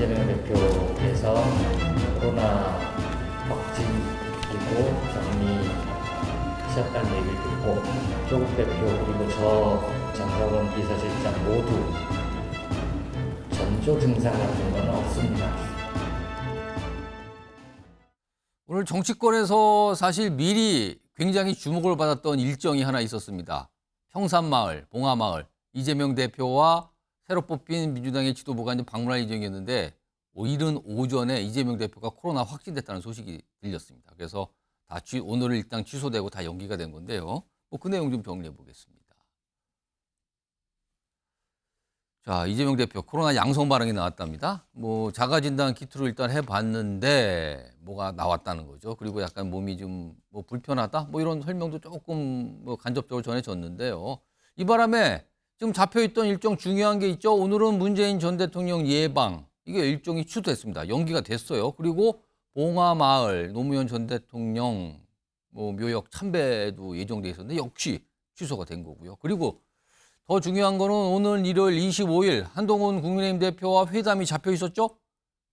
이재명 대표께서 코로나 확진 그리고 격리하셨다는 얘기를 듣고 조국 대표 그리고 저 장성원 비서실장 모두 전조 증상 같은 건 없습니다. 오늘 정치권에서 사실 미리 굉장히 주목을 받았던 일정이 하나 있었습니다. 평산마을, 봉하마을, 이재명 대표와 새로 뽑힌 민주당의 지도부가 이제 방문할 예정이었는데 이른 오전에 이재명 대표가 코로나 확진됐다는 소식이 들렸습니다. 그래서 오늘 일단 취소되고 다 연기가 된 건데요. 그 내용 좀 정리해 보겠습니다. 자, 이재명 대표 코로나 양성 반응이 나왔답니다. 자가진단 키트로 일단 해봤는데 뭐가 나왔다는 거죠. 그리고 약간 몸이 좀 불편하다 이런 설명도 조금 간접적으로 전해졌는데요. 이 바람에 지금 잡혀있던 일정 중요한 게 있죠. 오늘은 문재인 전 대통령 예방 이게 일정이 취소됐습니다. 연기가 됐어요. 그리고 봉하마을 노무현 전 대통령 묘역 참배도 예정돼 있었는데 역시 취소가 된 거고요. 그리고 더 중요한 거는 오늘 1월 25일 한동훈 국민의힘 대표와 회담이 잡혀 있었죠.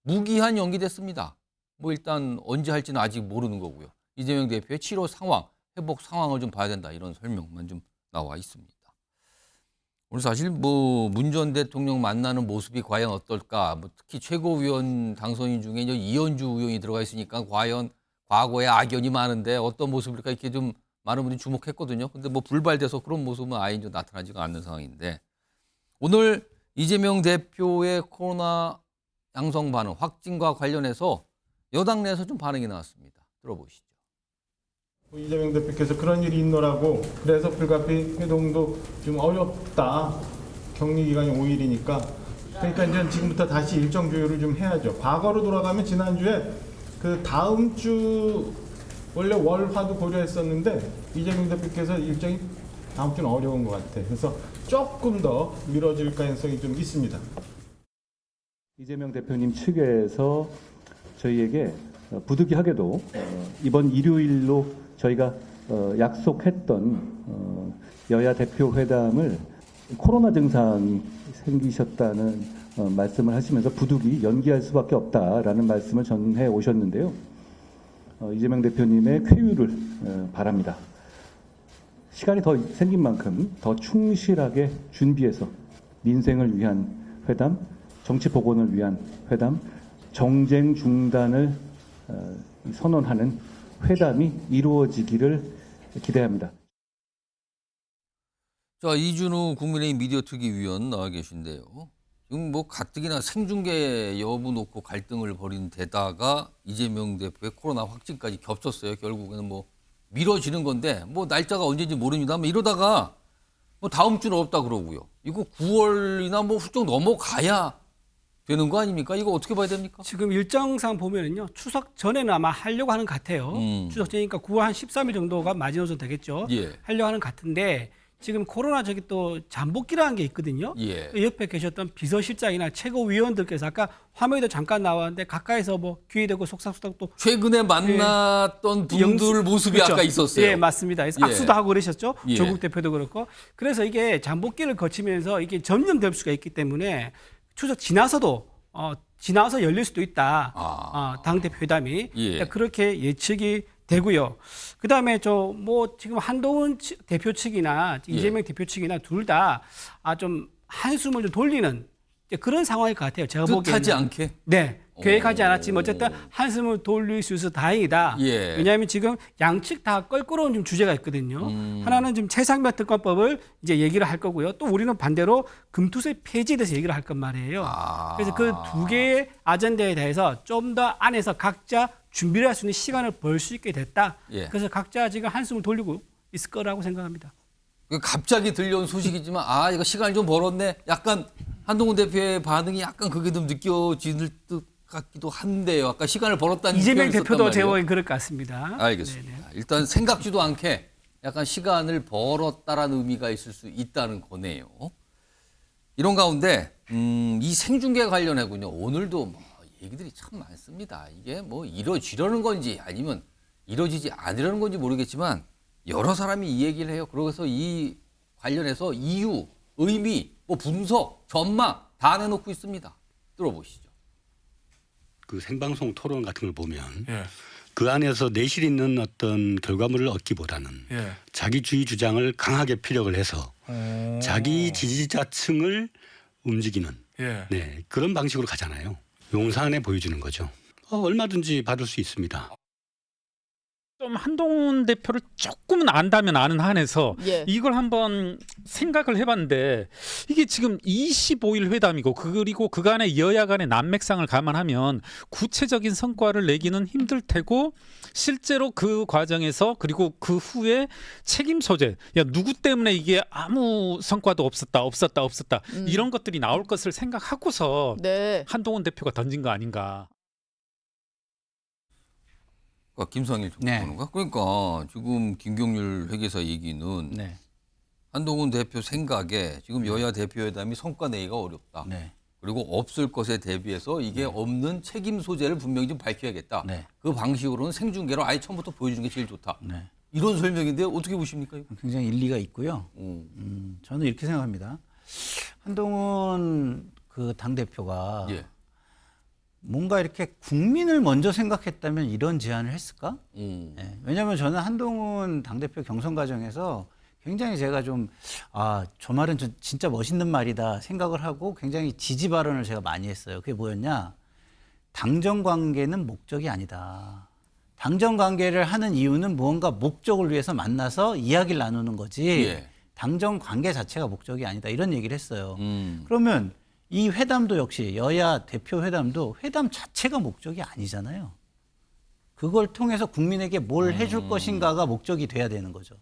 무기한 연기됐습니다. 일단 언제 할지는 아직 모르는 거고요. 이재명 대표의 치료 상황, 회복 상황을 좀 봐야 된다 이런 설명만 좀 나와 있습니다. 오늘 사실 문 전 대통령 만나는 모습이 과연 어떨까? 특히 최고위원 당선인 중에 이현주 의원이 들어가 있으니까 과연 과거에 악연이 많은데 어떤 모습일까 이렇게 좀 많은 분들이 주목했거든요. 근데 불발돼서 그런 모습은 아예 나타나지가 않는 상황인데 오늘 이재명 대표의 코로나 양성 반응, 확진과 관련해서 여당 내에서 좀 반응이 나왔습니다. 들어보시죠. 이재명 대표께서 그런 일이 있노라고 그래서 불가피 회동도 좀 어렵다. 격리 기간이 5일이니까 그러니까 이제 지금부터 다시 일정 조율을 좀 해야죠. 과거로 돌아가면 지난주에 그 다음 주 원래 월화도 고려했었는데 이재명 대표께서 일정이 다음 주는 어려운 것 같아. 그래서 조금 더 미뤄질 가능성이 좀 있습니다. 이재명 대표님 측에서 저희에게 부득이하게도 이번 일요일로 저희가 약속했던 여야 대표 회담을 코로나 증상이 생기셨다는 말씀을 하시면서 부득이 연기할 수밖에 없다라는 말씀을 전해 오셨는데요. 이재명 대표님의 쾌유를 바랍니다. 시간이 더 생긴 만큼 더 충실하게 준비해서 민생을 위한 회담, 정치 복원을 위한 회담, 정쟁 중단을 선언하는 회담이 이루어지기를 기대합니다. 자, 이준우 국민의힘 미디어 특위위원 나와 계신데요. 지금 가뜩이나 생중계 여부 놓고 갈등을 벌인 데다가 이재명 대표의 코로나 확진까지 겹쳤어요. 결국에는 미뤄지는 건데 날짜가 언제인지 모릅니다. 이러다가 다음 주는 없다 그러고요. 이거 9월이나 훌쩍 넘어가야 되는 거 아닙니까? 이거 어떻게 봐야 됩니까? 지금 일정상 보면은요, 추석 전에는 아마 하려고 하는 것 같아요. 추석 전이니까 9월 한 13일 정도가 마지노선 되겠죠. 예. 하려고 하는 것 같은데 지금 코로나 또 잠복기라는 게 있거든요. 예. 옆에 계셨던 비서실장이나 최고위원들께서 아까 화면에도 잠깐 나왔는데 가까이서 귀에 대고 속삭속삭 또 최근에 만났던 분들 모습이 그렇죠. 아까 있었어요. 예, 맞습니다. 그래서 예. 악수도 하고 그러셨죠. 예. 조국 대표도 그렇고. 그래서 이게 잠복기를 거치면서 이게 점점될 수가 있기 때문에 추석 지나서도 지나서 열릴 수도 있다. 당대표 회담이. 예. 그러니까 그렇게 예측이 되고요. 그다음에 지금 한동훈 대표 측이나 이재명 대표 측이나 둘 다 좀 한숨을 좀 돌리는 그런 상황일 것 같아요. 제가 보기에는. 뜻하지 않게? 네. 계획하지 않았지만 어쨌든 한숨을 돌릴 수 있어서 다행이다. 예. 왜냐하면 지금 양측 다 껄끄러운 좀 주제가 있거든요. 하나는 지금 최상면 특검법을 이제 얘기를 할 거고요. 또 우리는 반대로 금투세 폐지에 대해서 얘기를 할 건 말이에요. 그래서 그 두 개의 아젠다에 대해서 좀 더 안에서 각자 준비를 할 수 있는 시간을 벌 수 있게 됐다. 예. 그래서 각자 지금 한숨을 돌리고 있을 거라고 생각합니다. 갑자기 들려온 소식이지만 이거 시간을 좀 벌었네. 약간 한동훈 대표의 반응이 약간 그게 좀 느껴지는 듯 같기도 한데요. 아까 시간을 벌었다는 이재명 대표도 말이에요. 제 보기엔 그럴 것 같습니다. 알겠습니다. 네네. 일단 생각지도 않게 약간 시간을 벌었다라는 의미가 있을 수 있다는 거네요. 이런 가운데 이 생중계 관련해군요. 오늘도 얘기들이 참 많습니다. 이게 이루어지려는 건지 아니면 이루어지지 않으려는 건지 모르겠지만 여러 사람이 이 얘기를 해요. 그래서 이 관련해서 이유, 의미, 분석, 전망 다 내놓고 있습니다. 들어보시죠. 그 생방송 토론 같은 걸 보면 예. 그 안에서 내실 있는 어떤 결과물을 얻기보다는 예. 자기주의 주장을 강하게 피력을 해서 자기 지지자층을 움직이는 예. 네, 그런 방식으로 가잖아요. 용산에 보여주는 거죠. 얼마든지 받을 수 있습니다. 좀 한동훈 대표를 조금은 안다면 아는 한에서 예. 이걸 한번 생각을 해봤는데 이게 지금 25일 회담이고 그리고 그간의 여야 간의 난맥상을 감안하면 구체적인 성과를 내기는 힘들 테고 실제로 그 과정에서 그리고 그 후에 책임 소재 야 누구 때문에 이게 아무 성과도 없었다 이런 것들이 나올 것을 생각하고서 네. 한동훈 대표가 던진 거 아닌가. 김상일 네. 평론가. 그러니까 지금 김경률 회계사 얘기는 네. 한동훈 대표 생각에 지금 여야 대표회담이 성과 내기가 어렵다. 네. 그리고 없을 것에 대비해서 이게 없는 책임 소재를 분명히 좀 밝혀야겠다. 네. 그 방식으로는 생중계로 아예 처음부터 보여주는 게 제일 좋다. 네. 이런 설명인데 어떻게 보십니까? 이거? 굉장히 일리가 있고요. 저는 이렇게 생각합니다. 한동훈 그 당대표가 예. 뭔가 이렇게 국민을 먼저 생각했다면 이런 제안을 했을까? 네. 왜냐하면 저는 한동훈 당대표 경선 과정에서 굉장히 제가 좀, 저 말은 진짜 멋있는 말이다 생각을 하고 굉장히 지지 발언을 제가 많이 했어요. 그게 뭐였냐? 당정 관계는 목적이 아니다. 당정 관계를 하는 이유는 무언가 목적을 위해서 만나서 이야기를 나누는 거지. 예. 당정 관계 자체가 목적이 아니다. 이런 얘기를 했어요. 그러면 이 회담도 역시 여야 대표 회담도 회담 자체가 목적이 아니잖아요. 그걸 통해서 국민에게 뭘 해줄 것인가가 목적이 돼야 되는 거죠.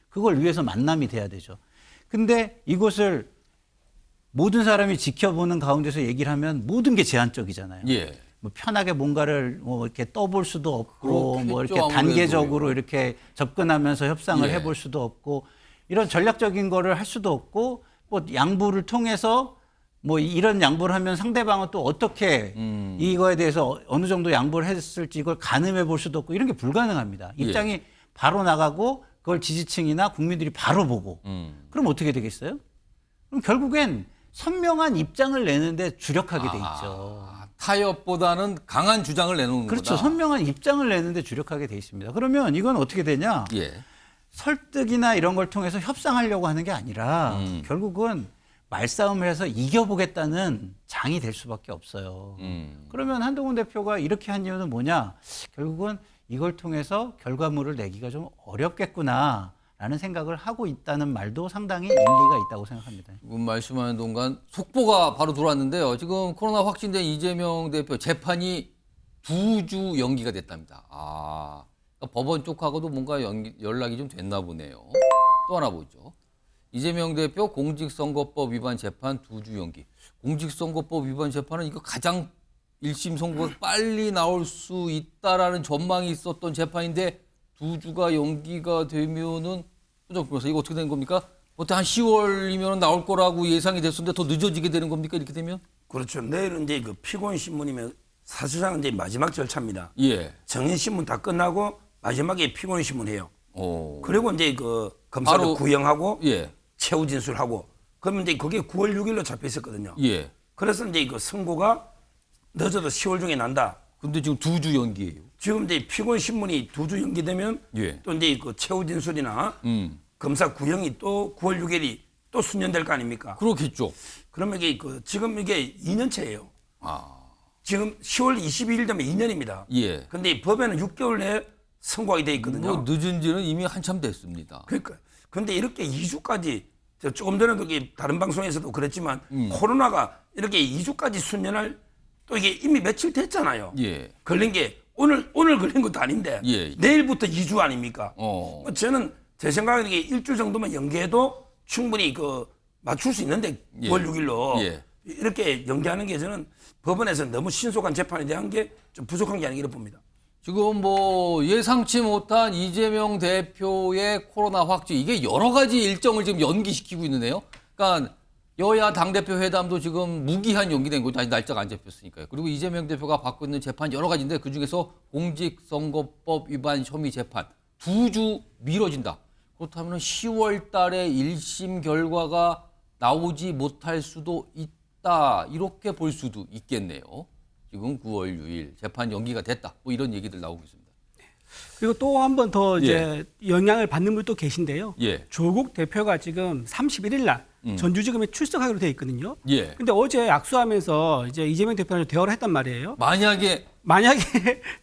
그걸 위해서 만남이 돼야 되죠. 근데 이것을 모든 사람이 지켜보는 가운데서 얘기를 하면 모든 게 제한적이잖아요. 예. 뭐 편하게 뭔가를 뭐 이렇게 떠볼 수도 없고 그렇겠죠, 뭐 이렇게 아무래도. 단계적으로 이렇게 접근하면서 협상을 예. 해볼 수도 없고 이런 전략적인 거를 할 수도 없고 뭐 양보를 통해서 뭐 이런 양보를 하면 상대방은 또 어떻게 이거에 대해서 어느 정도 양보를 했을지 이걸 가늠해 볼 수도 없고 이런 게 불가능합니다. 입장이 바로 나가고 그걸 지지층이나 국민들이 바로 보고 그럼 어떻게 되겠어요? 그럼 결국엔 선명한 입장을 내는데 주력하게 돼 있죠. 타협보다는 강한 주장을 내놓는 그렇죠. 거다. 선명한 입장을 내는데 주력하게 돼 있습니다. 그러면 이건 어떻게 되냐? 예. 설득이나 이런 걸 통해서 협상하려고 하는 게 아니라 결국은 말싸움을 해서 이겨보겠다는 장이 될 수밖에 없어요. 그러면 한동훈 대표가 이렇게 한 이유는 뭐냐? 결국은 이걸 통해서 결과물을 내기가 좀 어렵겠구나라는 생각을 하고 있다는 말도 상당히 일리가 있다고 생각합니다. 지금 말씀하는 동안 속보가 바로 들어왔는데요. 지금 코로나 확진된 이재명 대표 재판이 2주 연기가 됐답니다. 그러니까 법원 쪽하고도 뭔가 연락이 좀 됐나 보네요. 또 하나 보죠. 이재명 대표 공직선거법 위반 재판 2주 연기. 공직선거법 위반 재판은 이거 가장 1심 선고가 빨리 나올 수 있다라는 전망이 있었던 재판인데 2주가 연기가 되면은 그래서 이거 어떻게 된 겁니까? 보통 한 10월이면 나올 거라고 예상이 됐었는데 더 늦어지게 되는 겁니까? 이렇게 되면? 그렇죠. 내일은 이제 그 피고인 신문이면 사실상 이제 마지막 절차입니다. 예. 정인 신문 다 끝나고 마지막에 피고인 신문 해요. 오. 그리고 이제 그 검사도 바로- 구형하고 예. 최후 진술하고 그러면 이제 그게 9월 6일로 잡혀 있었거든요. 예. 그래서 이제 그 선고가 늦어도 10월 중에 난다. 근데 지금 2주 연기예요. 지금 이제 피고인 신문이 2주 연기되면 예. 또 이제 그 최후 진술이나 검사 구형이 또 9월 6일이 또 수년될 거 아닙니까? 그렇겠죠. 그러면 이게 그 지금 이게 2년째예요. 아. 지금 10월 22일 되면 2년입니다. 예. 근데 이 법에는 6개월 내에 선고하게 돼 있거든요. 뭐 늦은 지는 이미 한참 됐습니다. 그러니까 근데 이렇게 2주까지 조금 전에 그게 다른 방송에서도 그랬지만 코로나가 이렇게 2주까지 수년할 또 이게 이미 며칠 됐잖아요. 예. 걸린 게 오늘 걸린 것도 아닌데 예. 내일부터 2주 아닙니까? 어. 저는 제 생각에는 이게 일주일 정도만 연기해도 충분히 그 맞출 수 있는데 예. 9월 6일로 예. 이렇게 연기하는 게 저는 법원에서 너무 신속한 재판에 대한 게 좀 부족한 게 아닌가 봅니다. 지금 뭐 예상치 못한 이재명 대표의 코로나 확진 이게 여러 가지 일정을 지금 연기시키고 있는데요. 그러니까 여야 당대표 회담도 지금 무기한 연기된 거죠. 아직 날짜가 안 잡혔으니까요. 그리고 이재명 대표가 받고 있는 재판 여러 가지인데 그중에서 공직선거법 위반 혐의 재판 2주 미뤄진다. 그렇다면 10월 달에 1심 결과가 나오지 못할 수도 있다. 이렇게 볼 수도 있겠네요. 지금 9월 6일 재판 연기가 됐다. 뭐 이런 얘기들 나오고 있습니다. 그리고 또 한 번 더 이제 영향을 받는 분도 계신데요. 예. 조국 대표가 지금 31일 날 전주지검에 출석하기로 돼 있거든요. 예. 근데 어제 악수하면서 이제 이재명 대표랑 대화를 했단 말이에요. 만약에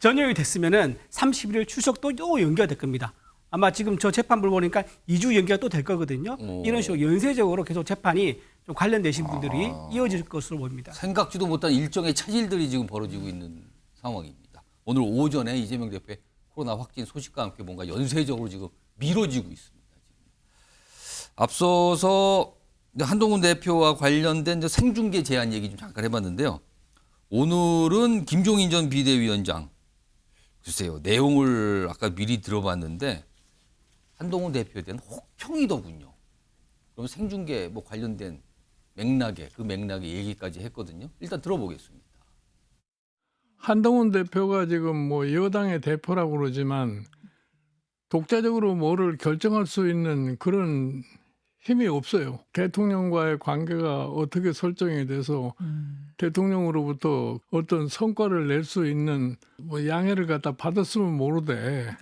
전역이 됐으면은 31일 출석도 또 연기가 될 겁니다. 아마 지금 저 재판부를 보니까 2주 연기가 또 될 거거든요. 이런 식으로 연쇄적으로 계속 재판이 좀 관련되신 분들이 이어질 것으로 보입니다. 생각지도 못한 일정의 차질들이 지금 벌어지고 있는 상황입니다. 오늘 오전에 이재명 대표의 코로나 확진 소식과 함께 뭔가 연쇄적으로 지금 미뤄지고 있습니다. 지금. 앞서서 한동훈 대표와 관련된 생중계 제한 얘기 좀 잠깐 해봤는데요. 오늘은 김종인 전 비대위원장, 글쎄요, 내용을 아까 미리 들어봤는데 한동훈 대표에 대한 혹평이더군요. 그럼 생중계 뭐 관련된 맥락에 그 맥락의 얘기까지 했거든요. 일단 들어보겠습니다. 한동훈 대표가 지금 뭐 여당의 대표라고 그러지만 독자적으로 뭐를 결정할 수 있는 그런 힘이 없어요. 대통령과의 관계가 어떻게 설정이 돼서 대통령으로부터 어떤 성과를 낼 수 있는 뭐 양해를 갖다 받았으면 모르되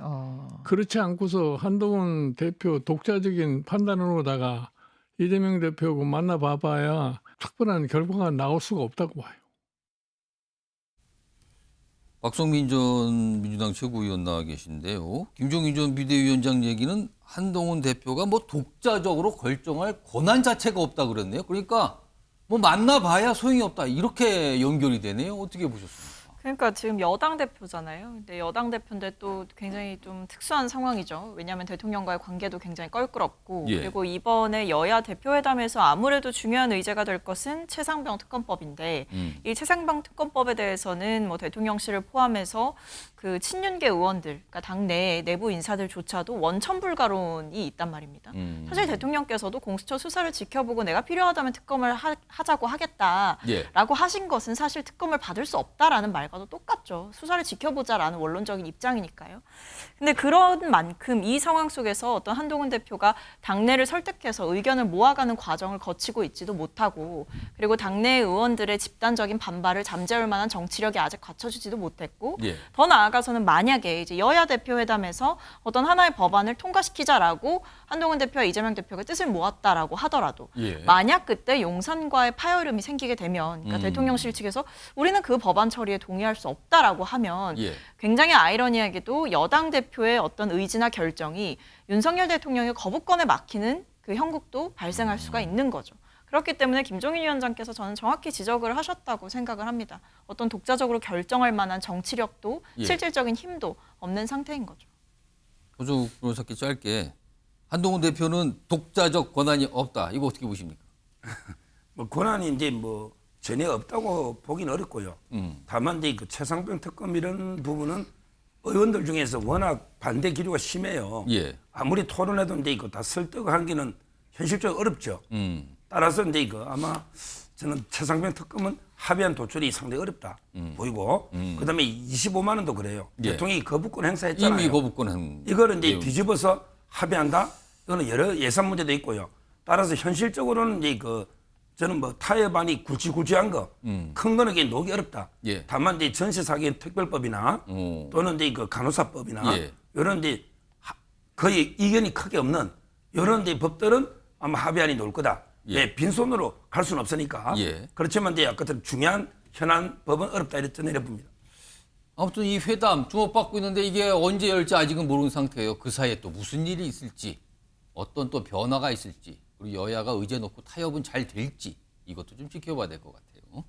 그렇지 않고서 한동훈 대표 독자적인 판단으로다가 이재명 대표하고 만나봐봐야 특별한 결과가 나올 수가 없다고 봐요. 박성민 전 민주당 최고위원 나와 계신데요. 김종인 전 비대위원장 얘기는 한동훈 대표가 뭐 독자적으로 결정할 권한 자체가 없다 그랬네요. 그러니까 뭐 만나봐야 소용이 없다. 이렇게 연결이 되네요. 어떻게 보셨습니까? 그러니까 지금 여당 대표잖아요. 근데 여당 대표인데 또 굉장히 좀 특수한 상황이죠. 왜냐하면 대통령과의 관계도 굉장히 껄끄럽고 예. 그리고 이번에 여야 대표회담에서 아무래도 중요한 의제가 될 것은 최상병 특검법인데 이 최상병 특검법에 대해서는 뭐 대통령실을 포함해서 그 친윤계 의원들, 그러니까 당내 내부 인사들조차도 원천 불가론이 있단 말입니다. 사실 대통령께서도 공수처 수사를 지켜보고 내가 필요하다면 특검을 하자고 하겠다라고 예. 하신 것은 사실 특검을 받을 수 없다라는 말과도 똑같죠. 수사를 지켜보자라는 원론적인 입장이니까요. 근데 그런 만큼 이 상황 속에서 어떤 한동훈 대표가 당내를 설득해서 의견을 모아가는 과정을 거치고 있지도 못하고 그리고 당내 의원들의 집단적인 반발을 잠재울 만한 정치력이 아직 갖춰지지도 못했고 예. 더 나아가서는 만약에 이제 여야 대표회담에서 어떤 하나의 법안을 통과시키자라고 한동훈 대표와 이재명 대표가 뜻을 모았다라고 하더라도 예. 만약 그때 용산과의 파열음이 생기게 되면 그러니까 대통령실 측에서 우리는 그 법안 처리에 동의할 수 없다라고 하면 예. 굉장히 아이러니하게도 여당 대표의 어떤 의지나 결정이 윤석열 대통령의 거부권에 막히는 그 형국도 발생할 수가 있는 거죠. 그렇기 때문에 김종인 위원장께서 저는 정확히 지적을 하셨다고 생각을 합니다. 어떤 독자적으로 결정할 만한 정치력도 예. 실질적인 힘도 없는 상태인 거죠. 호주 변호사께 짧게 한동훈 대표는 독자적 권한이 없다. 이거 어떻게 보십니까? 뭐 권한이 이제 뭐 전혀 없다고 보기는 어렵고요. 다만 이제 그 최상병 특검 이런 부분은 의원들 중에서 워낙 반대 기류가 심해요. 예. 아무리 토론해도 이제 이거 다 설득하기는 현실적으로 어렵죠. 따라서 이제 이거 아마 저는 최상병 특검은 합의안 도출이 상당히 어렵다 보이고 그다음에 25만 원도 그래요. 예. 대통령이 거부권 행사했잖아요. 이미 거부권 이거를 이제 내용. 뒤집어서 합의한다. 이거는 여러 예산 문제도 있고요. 따라서 현실적으로는 이제 그 저는 뭐 타협안이 굵직굵직한 거, 큰 거는 이게 녹이 어렵다. 예. 다만 이제 전세 사기 특별법이나 또는 이제 그 간호사법이나 예. 이런 이제 거의 이견이 크게 없는 이런 이제 법들은 아마 합의안이 나올 거다. 예. 예, 빈손으로 갈 수는 없으니까. 예. 그렇지만 이제 아까처럼 중요한 현안 법은 어렵다 이렇게 내려봅니다. 아무튼 이 회담 주목받고 있는데 이게 언제 열지 아직은 모르는 상태예요. 그 사이에 또 무슨 일이 있을지, 어떤 또 변화가 있을지, 그리고 여야가 의제 놓고 타협은 잘 될지 이것도 좀 지켜봐야 될 것 같아요.